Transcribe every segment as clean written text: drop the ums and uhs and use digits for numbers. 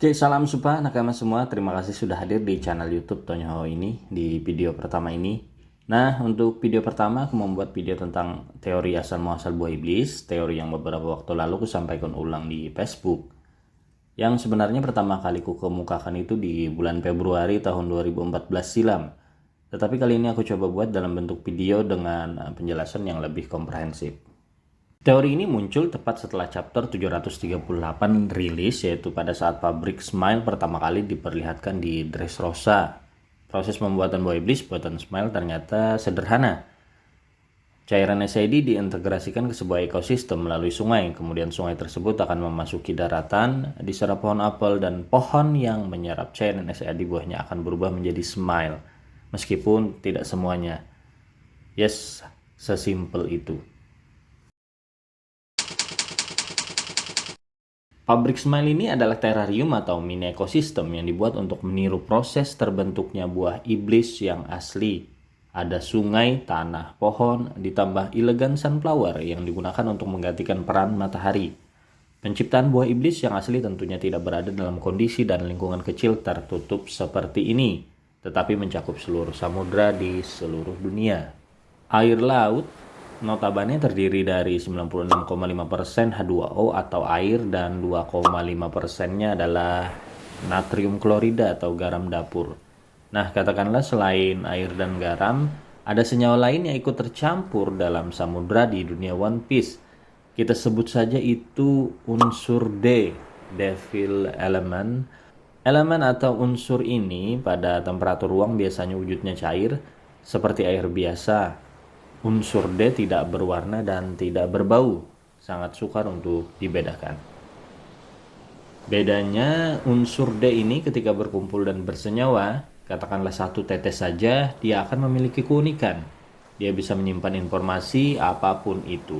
Oke, salam supa nakama semua. Terima kasih sudah hadir di channel YouTube Tonyo ini di video pertama ini. Nah, untuk video pertama aku membuat video tentang teori asal muasal buah iblis, teori yang beberapa waktu lalu aku sampaikan ulang di Facebook. Yang sebenarnya pertama kali ku kemukakan itu di bulan Februari tahun 2014 silam. Tetapi kali ini aku coba buat dalam bentuk video dengan penjelasan yang lebih komprehensif. Teori ini muncul tepat setelah chapter 738 rilis, yaitu pada saat pabrik Smile pertama kali diperlihatkan di Dressrosa. Proses pembuatan buah iblis buatan Smile ternyata sederhana. Cairan SID diintegrasikan ke sebuah ekosistem melalui sungai, kemudian sungai tersebut akan memasuki daratan, diserap pohon apel, dan pohon yang menyerap cairan SID buahnya akan berubah menjadi Smile. Meskipun tidak semuanya. Yes, sesimpel itu. Pabrik Smile ini adalah terarium atau mini ekosistem yang dibuat untuk meniru proses terbentuknya buah iblis yang asli. Ada sungai, tanah, pohon, ditambah elegan sunflower yang digunakan untuk menggantikan peran matahari. Penciptaan buah iblis yang asli tentunya tidak berada dalam kondisi dan lingkungan kecil tertutup seperti ini, tetapi mencakup seluruh samudra di seluruh dunia. Air laut notabene terdiri dari 96,5% H2O atau air dan 2,5%-nya adalah natrium klorida atau garam dapur. Nah, katakanlah selain air dan garam, ada senyawa lain yang ikut tercampur dalam samudra di dunia One Piece. Kita sebut saja itu unsur D, Devil Element. Elemen atau unsur ini pada temperatur ruang biasanya wujudnya cair, seperti air biasa. Unsur D tidak berwarna dan tidak berbau, sangat sukar untuk dibedakan. Bedanya unsur D ini ketika berkumpul dan bersenyawa, katakanlah satu tetes saja, dia akan memiliki keunikan. Dia bisa menyimpan informasi apapun itu.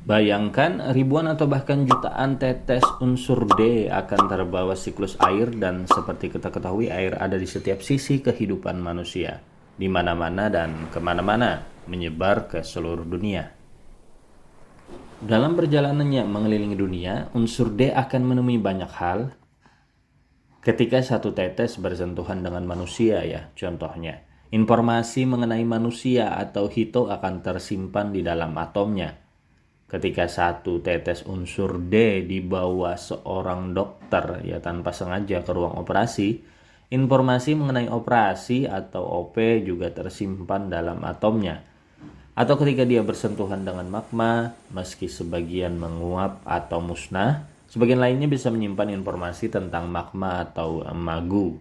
Bayangkan ribuan atau bahkan jutaan tetes unsur D akan terbawa siklus air, dan seperti kita ketahui air ada di setiap sisi kehidupan manusia, di mana-mana dan kemana-mana, menyebar ke seluruh dunia. Dalam perjalanannya mengelilingi dunia, unsur D akan menemui banyak hal. Ketika satu tetes bersentuhan dengan manusia ya, contohnya, informasi mengenai manusia atau hito akan tersimpan di dalam atomnya. Ketika satu tetes unsur D dibawa seorang dokter ya tanpa sengaja ke ruang operasi, informasi mengenai operasi atau OP juga tersimpan dalam atomnya. Atau ketika dia bersentuhan dengan magma, meski sebagian menguap atau musnah, sebagian lainnya bisa menyimpan informasi tentang magma atau magu.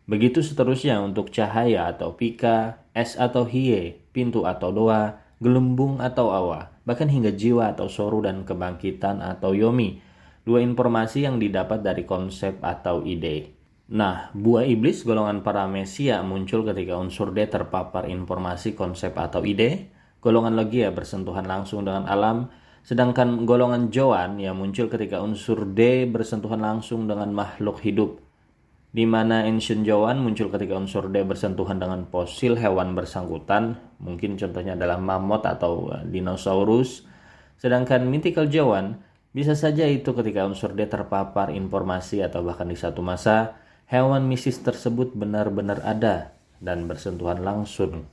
Begitu seterusnya untuk cahaya atau pika, es atau hie, pintu atau doa, gelembung atau awa, bahkan hingga jiwa atau soru dan kebangkitan atau yomi. Dua informasi yang didapat dari konsep atau ide. Nah, buah iblis golongan paramesia muncul ketika unsur D terpapar informasi, konsep atau ide. Golongan logia bersentuhan langsung dengan alam, sedangkan golongan joan yang muncul ketika unsur D bersentuhan langsung dengan makhluk hidup. Di mana ancient joan muncul ketika unsur D bersentuhan dengan fosil hewan bersangkutan, mungkin contohnya adalah mammoth atau dinosaurus. Sedangkan mythical joan bisa saja itu ketika unsur D terpapar informasi atau bahkan di satu masa hewan mistis tersebut benar-benar ada dan bersentuhan langsung.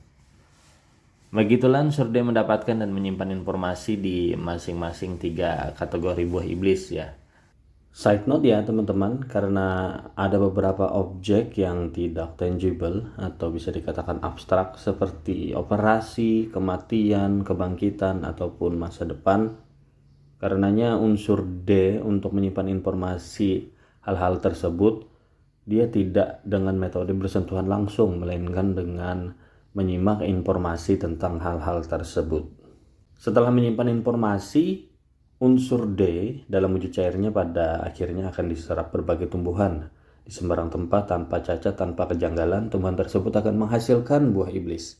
Begitulah unsur D mendapatkan dan menyimpan informasi di masing-masing 3 kategori buah iblis ya. Side note ya teman-teman, karena ada beberapa objek yang tidak tangible atau bisa dikatakan abstrak seperti operasi, kematian, kebangkitan, ataupun masa depan. Karenanya unsur D untuk menyimpan informasi hal-hal tersebut, dia tidak dengan metode bersentuhan langsung, melainkan dengan menyimak informasi tentang hal-hal tersebut. Setelah menyimpan informasi, unsur D dalam wujud cairnya pada akhirnya akan diserap berbagai tumbuhan. Di sembarang tempat tanpa cacat, tanpa kejanggalan, tumbuhan tersebut akan menghasilkan buah iblis.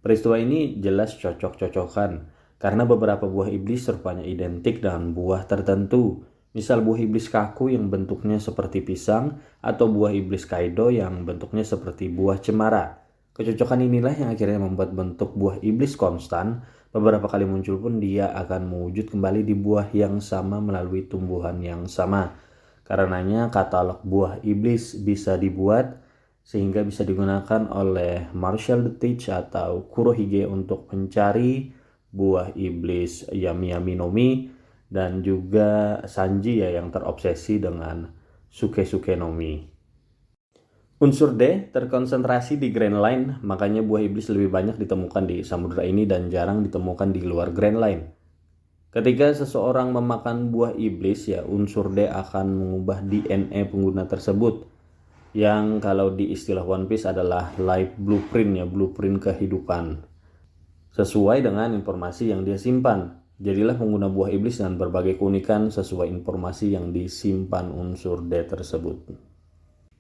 Peristiwa ini jelas cocok-cocokan, karena beberapa buah iblis rupanya identik dengan buah tertentu. Misal buah iblis kaku yang bentuknya seperti pisang, atau buah iblis kaido yang bentuknya seperti buah cemara. Kecocokan inilah yang akhirnya membuat bentuk buah iblis konstan. Beberapa kali muncul pun dia akan mewujud kembali di buah yang sama melalui tumbuhan yang sama. Karenanya katalog buah iblis bisa dibuat sehingga bisa digunakan oleh Marshall Dietrich atau Kurohige untuk mencari buah iblis Yami Yami no Mi, dan juga Sanji ya yang terobsesi dengan Suke Suke no Mi. Unsur D terkonsentrasi di Grand Line, makanya buah iblis lebih banyak ditemukan di samudra ini dan jarang ditemukan di luar Grand Line. Ketika seseorang memakan buah iblis ya, unsur D akan mengubah DNA pengguna tersebut, yang kalau di istilah One Piece adalah life blueprint ya, blueprint kehidupan. Sesuai dengan informasi yang dia simpan. Jadilah pengguna buah iblis dengan berbagai keunikan sesuai informasi yang disimpan unsur D tersebut.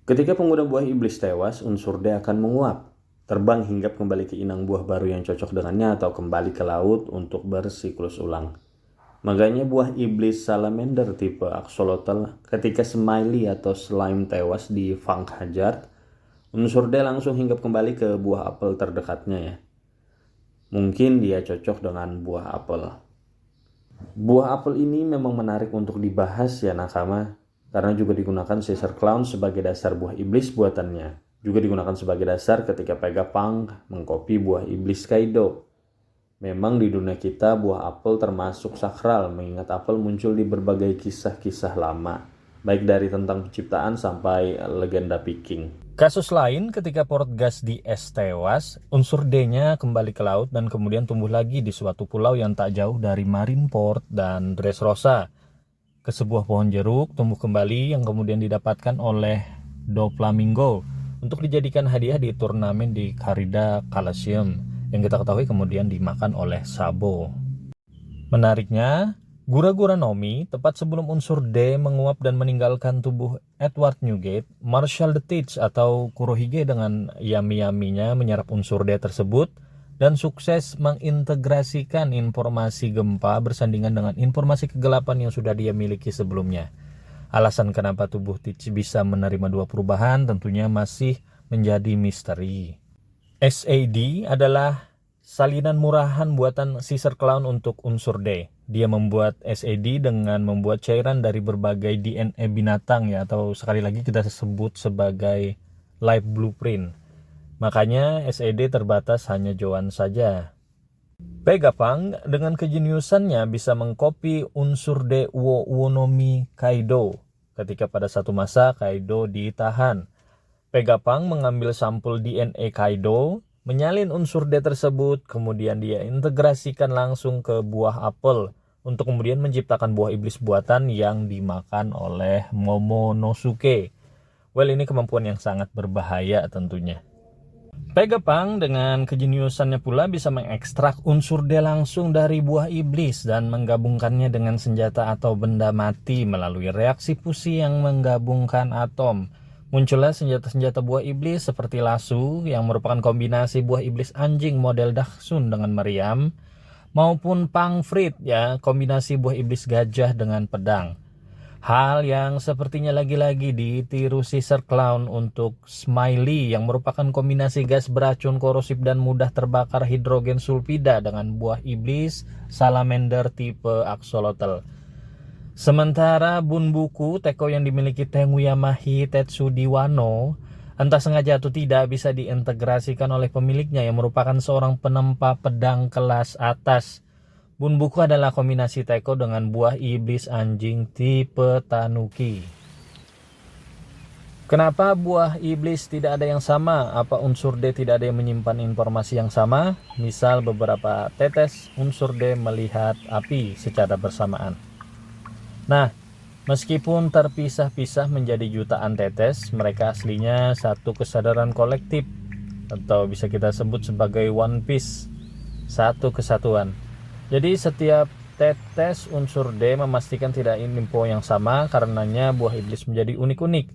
Ketika pengguna buah iblis tewas, unsur D akan menguap, terbang hinggap kembali ke inang buah baru yang cocok dengannya atau kembali ke laut untuk bersiklus ulang. Makanya buah iblis salamander tipe axolotl ketika Smiley atau slime tewas di Fang Hazard, unsur D langsung hinggap kembali ke buah apel terdekatnya ya. Mungkin dia cocok dengan buah apel. Buah apel ini memang menarik untuk dibahas ya nakama, karena juga digunakan Caesar Clown sebagai dasar buah iblis buatannya. Juga digunakan sebagai dasar ketika Vegapunk mengkopi buah iblis Kaido. Memang di dunia kita buah apel termasuk sakral, mengingat apel muncul di berbagai kisah-kisah lama, baik dari tentang penciptaan sampai legenda Viking. Kasus lain ketika Portgas di es tewas, unsur D-nya kembali ke laut dan kemudian tumbuh lagi di suatu pulau yang tak jauh dari Marineford dan Dressrosa. Ke sebuah pohon jeruk tumbuh kembali yang kemudian didapatkan oleh Doflamingo untuk dijadikan hadiah di turnamen di Carida Coliseum yang kita ketahui kemudian dimakan oleh Sabo. Menariknya, Gura-Gura no Mi tepat sebelum unsur D menguap dan meninggalkan tubuh Edward Newgate, Marshall Dietrich atau Kurohige dengan Yami-Yaminya menyerap unsur D tersebut dan sukses mengintegrasikan informasi gempa bersandingan dengan informasi kegelapan yang sudah dia miliki sebelumnya. Alasan kenapa tubuh Teach bisa menerima dua perubahan tentunya masih menjadi misteri. SAD adalah salinan murahan buatan Caesar Clown untuk unsur D. Dia membuat SAD dengan membuat cairan dari berbagai DNA binatang ya, atau sekali lagi kita sebut sebagai life blueprint. Makanya SAD terbatas hanya Joan saja. Vegapunk dengan kejeniusannya bisa mengkopi unsur D Wonomi Kaido. Ketika pada satu masa Kaido ditahan, Vegapunk mengambil sampel DNA Kaido, menyalin unsur D tersebut, kemudian dia integrasikan langsung ke buah apel untuk kemudian menciptakan buah iblis buatan yang dimakan oleh Momonosuke. Well, ini kemampuan yang sangat berbahaya tentunya. Vegapunk dengan kejeniusannya pula bisa mengekstrak unsur D langsung dari buah iblis dan menggabungkannya dengan senjata atau benda mati melalui reaksi fusi yang menggabungkan atom. Muncullah senjata-senjata buah iblis seperti lasso yang merupakan kombinasi buah iblis anjing model Dachshund dengan meriam, maupun Pangfrit ya, kombinasi buah iblis gajah dengan pedang. Hal yang sepertinya lagi-lagi ditiru Caesar Clown untuk Smiley yang merupakan kombinasi gas beracun korosif dan mudah terbakar hidrogen sulfida dengan buah iblis salamander tipe axolotl. Sementara Bunbuku, teko yang dimiliki Tenguyamahi Tetsudi Wano, entah sengaja atau tidak bisa diintegrasikan oleh pemiliknya yang merupakan seorang penempa pedang kelas atas. Bunbuku adalah kombinasi teko dengan buah iblis anjing tipe Tanuki. Kenapa buah iblis tidak ada yang sama? Apa unsur D tidak ada yang menyimpan informasi yang sama? Misal beberapa tetes unsur D melihat api secara bersamaan. Nah, meskipun terpisah-pisah menjadi jutaan tetes, mereka aslinya satu kesadaran kolektif atau bisa kita sebut sebagai One Piece, satu kesatuan. Jadi setiap tetes unsur D memastikan tidak info yang sama, karenanya buah iblis menjadi unik-unik.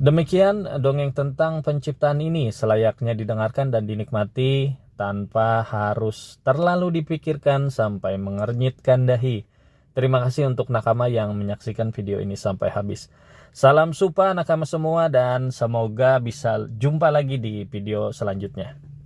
Demikian dongeng tentang penciptaan ini selayaknya didengarkan dan dinikmati tanpa harus terlalu dipikirkan sampai mengernyitkan dahi. Terima kasih untuk nakama yang menyaksikan video ini sampai habis. Salam supa nakama semua dan semoga bisa jumpa lagi di video selanjutnya.